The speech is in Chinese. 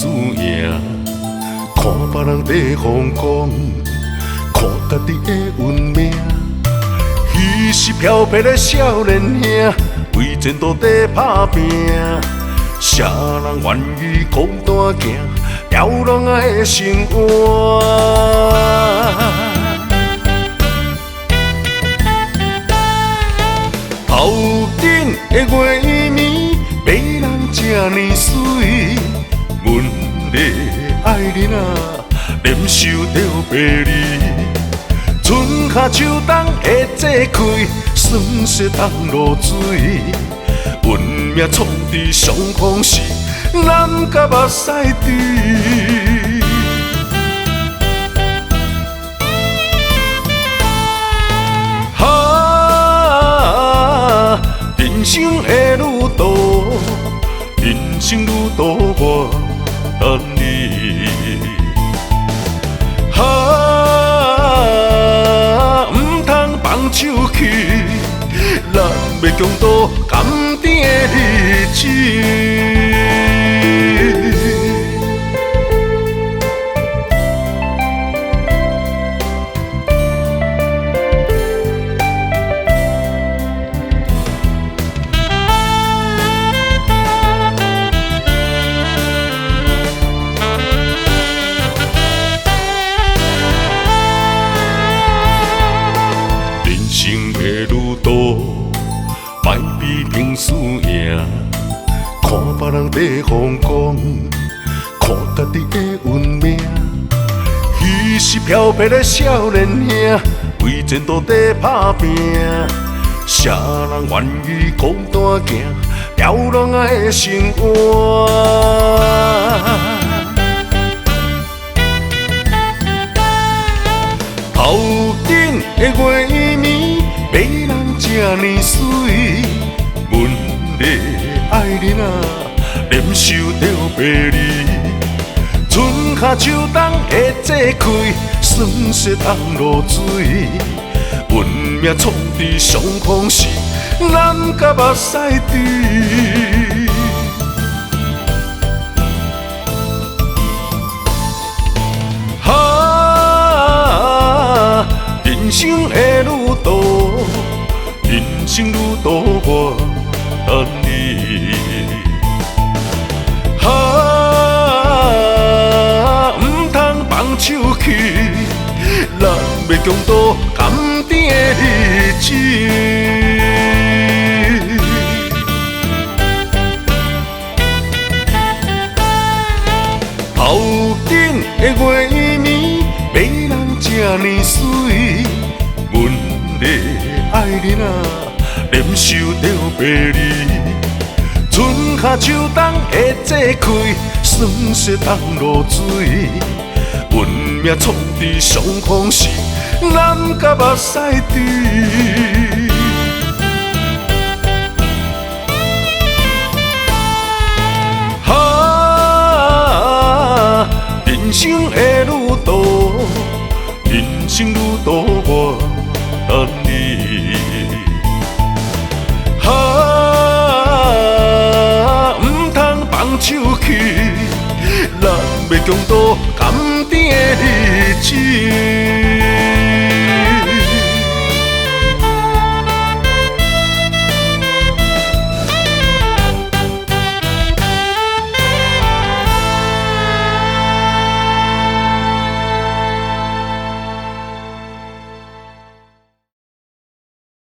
输赢，看别人在风光，看家己的运命。彼时漂泊的少年兄，为前途在打拼。谁人愿意孤单行，流浪的生活？头顶的月暝，美人这呢水，阮的爱人啊，忍受着别离。春夏秋冬会坐开，霜雪冬露水。运命创伫上空时，南甲目屎滴。人生的路途，人生路途我等你。唔通放手去，咱要强渡甘甜的日子。人生的路途，莫比拼输赢。看别人在风光，看家己的运命。彼时漂泊的少年兄，为前途在打拼。谁人愿意孤单行，流浪的生活？头顶的月暝，美人这呢水，阮的爱人啊，忍受着别离。春夏秋冬会坐开，霜雪冬露水。运命创伫上空时，南甲目屎滴。人生的路途，人生路途我等你。唔通放手去，咱要强渡甘甜的日子。头顶的月暝，美人这呢水。阮的爱人啊，忍受着别离。春夏秋冬会坐开，霜雪冬露水。运命创伫上空时，南甲目屎滴。人生的路途，人生路途我等你。唔通放手去，咱要强渡甘甜的日子。